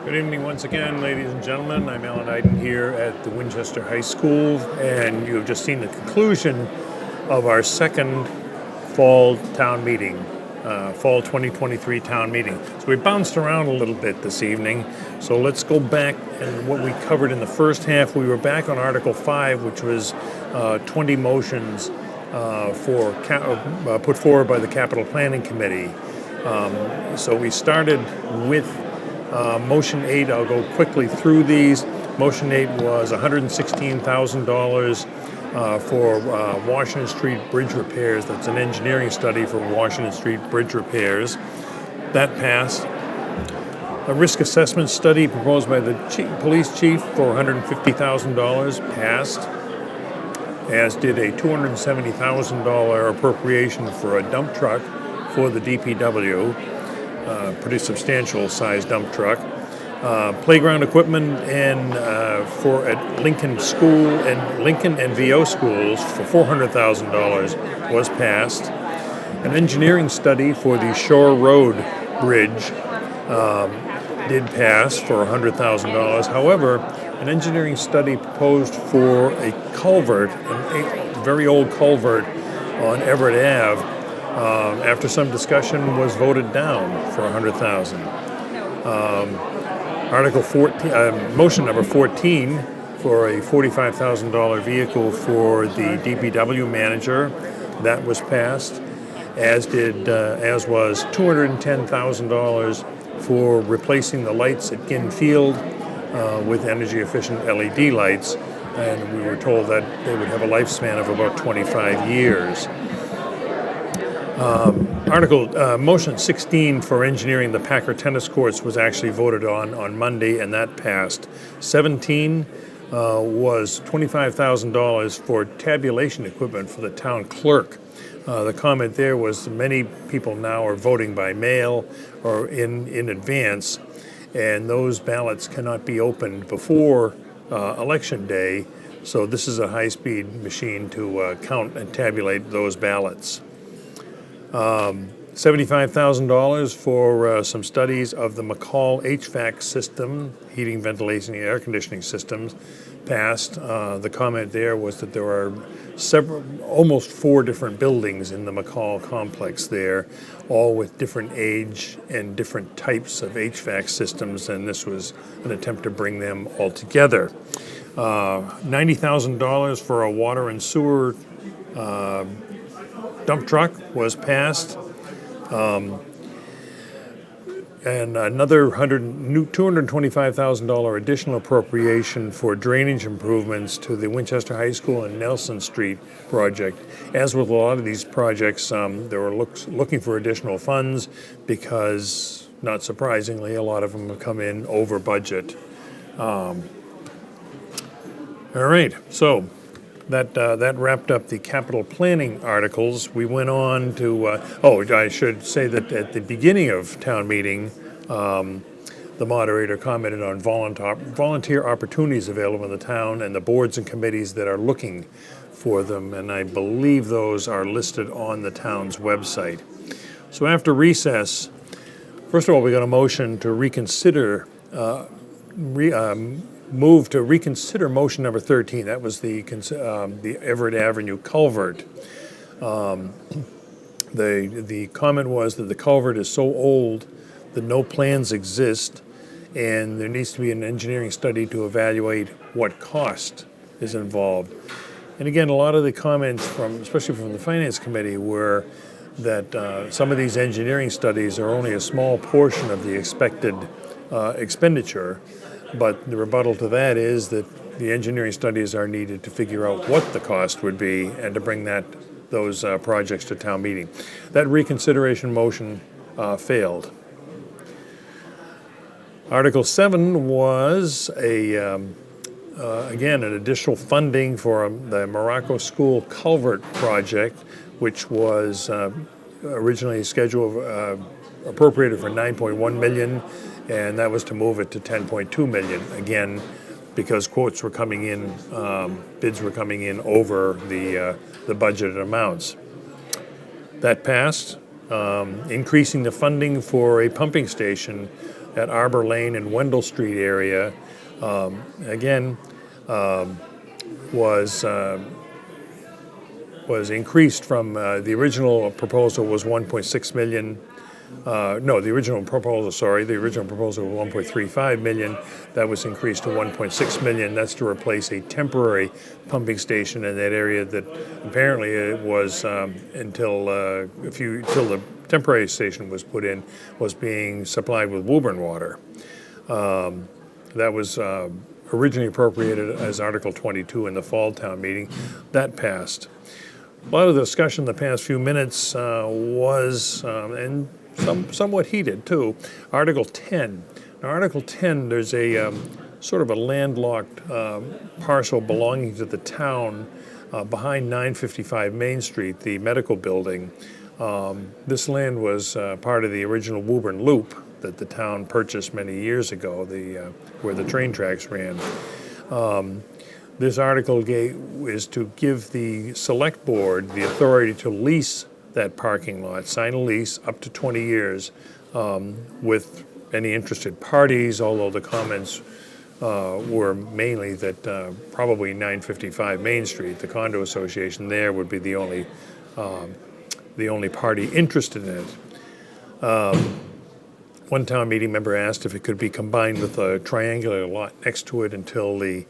Good evening once again, ladies and gentlemen. I'm Allan Eyden here at the Winchester High School, and you have just seen the conclusion of our second fall town meeting, fall 2023 town meeting. So we bounced around a little bit this evening, so let's go back and what we covered in the first half. We were back on Article 5, which was 20 motions put forward by the Capital Planning Committee. So we started with Motion 8, I'll go quickly through these. Motion 8 was $116,000 for Washington Street bridge repairs. That's an engineering study for Washington Street bridge repairs. That passed. A risk assessment study proposed by the police chief for $150,000 passed, as did a $270,000 appropriation for a dump truck for the DPW. Pretty substantial sized dump truck. Playground equipment and at Lincoln School and Lincoln and VO schools for $400,000 was passed. An engineering study for the Shore Road Bridge did pass for $100,000. However, an engineering study proposed for a culvert, a very old culvert on Everett Ave, after some discussion, was voted down for $100,000. Article 14, motion number 14 for a $45,000 vehicle for the DPW manager, that was passed. As was $210,000 for replacing the lights at Ginn Field with energy-efficient LED lights, and we were told that they would have a lifespan of about 25 years. Motion 16 for engineering the Packer tennis courts was actually voted on Monday, and that passed. 17 was $25,000 for tabulation equipment for the town clerk. The comment there was many people now are voting by mail or in advance, and those ballots cannot be opened before Election Day, so this is a high-speed machine to count and tabulate those ballots. $75,000 for some studies of the McCall HVAC system, heating, ventilation, and air conditioning systems, passed. The comment there was that there are almost 4 different buildings in the McCall complex there, all with different age and different types of HVAC systems, and this was an attempt to bring them all together. $90,000 for a water and sewer dump truck was passed, and another $225,000 additional appropriation for drainage improvements to the Winchester High School and Nelson Street project. As with a lot of these projects, they were looking for additional funds because, not surprisingly, a lot of them have come in over budget. All right, so that wrapped up the capital planning articles. We went on to, I should say that at the beginning of town meeting, the moderator commented on volunteer opportunities available in the town and the boards and committees that are looking for them, and I believe those are listed on the town's website. So after recess, first of all, we got a motion to reconsider move to reconsider motion number 13. That was the Everett Avenue culvert. The comment was that the culvert is so old that no plans exist, and there needs to be an engineering study to evaluate what cost is involved. And again, a lot of the comments especially from the Finance Committee, were that some of these engineering studies are only a small portion of the expected expenditure. But the rebuttal to that is that the engineering studies are needed to figure out what the cost would be and to bring those projects to town meeting. That reconsideration motion failed. Article 7 was again an additional funding for the Morocco School culvert project, which was originally appropriated for $9.1 million. And that was to move it to $10.2 million, again, because quotes were coming in, bids were coming in over the budgeted amounts. That passed, increasing the funding for a pumping station at Arbor Lane and Wendell Street area, again, was increased from the original proposal was 1.6 million. The original proposal was 1.35 million. That was increased to 1.6 million. That's to replace a temporary pumping station in that area that apparently it was until the temporary station was put in, was being supplied with Woburn water. That was originally appropriated as Article 22 in the fall town meeting. That passed. A lot of the discussion in the past few minutes was, and somewhat heated too, Article 10. Now, Article 10, there's a sort of a landlocked parcel belonging to the town behind 955 Main Street, the medical building. This land was part of the original Woburn Loop that the town purchased many years ago, where the train tracks ran. This article is to give the select board the authority to lease that parking lot, sign a lease up to 20 years with any interested parties, although the comments were mainly that probably 955 Main Street, the condo association there, would be the only party interested in it. One town meeting member asked if it could be combined with a triangular lot next to it until the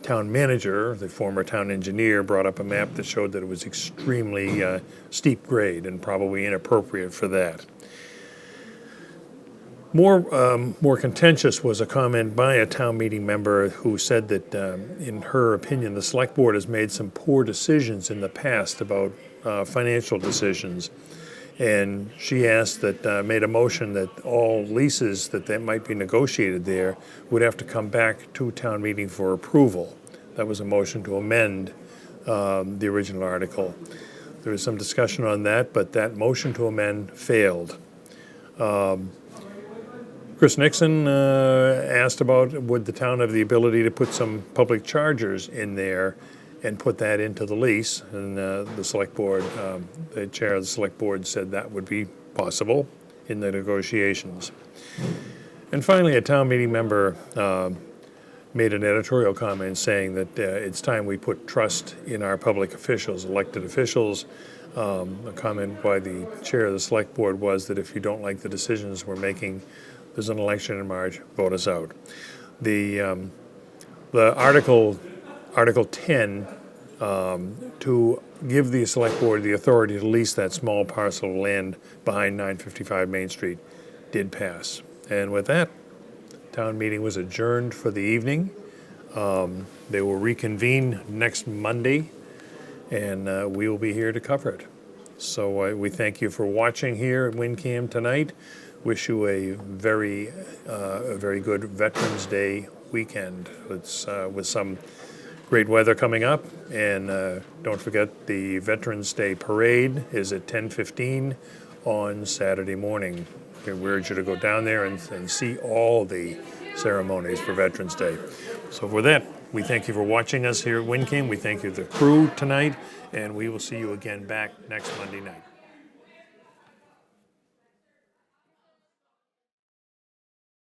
town manager, the former town engineer, brought up a map that showed that it was extremely steep grade and probably inappropriate for that. More contentious was a comment by a town meeting member who said that, in her opinion, the select board has made some poor decisions in the past about financial decisions. And she asked made a motion that all leases that might be negotiated there would have to come back to town meeting for approval. That was a motion to amend the original article. There was some discussion on that, but that motion to amend failed. Chris Nixon asked about would the town have the ability to put some public chargers in there and put that into the lease, and the select board, the chair of the select board said that would be possible in the negotiations. And finally, a town meeting member made an editorial comment saying that it's time we put trust in our public officials, elected officials. A comment by the chair of the select board was that if you don't like the decisions we're making, there's an election in March, vote us out. The Article 10, to give the select board the authority to lease that small parcel of land behind 955 Main Street, did pass. And with that, town meeting was adjourned for the evening. They will reconvene next Monday, and we will be here to cover it. So we thank you for watching here at WinCAM tonight. Wish you a very good Veterans Day weekend with some great weather coming up. And don't forget, the Veterans Day Parade is at 10:15 on Saturday morning. We urge you to go down there and see all the ceremonies for Veterans Day. So with that, we thank you for watching us here at WinCAM. We thank you, the crew, tonight, and we will see you again back next Monday night.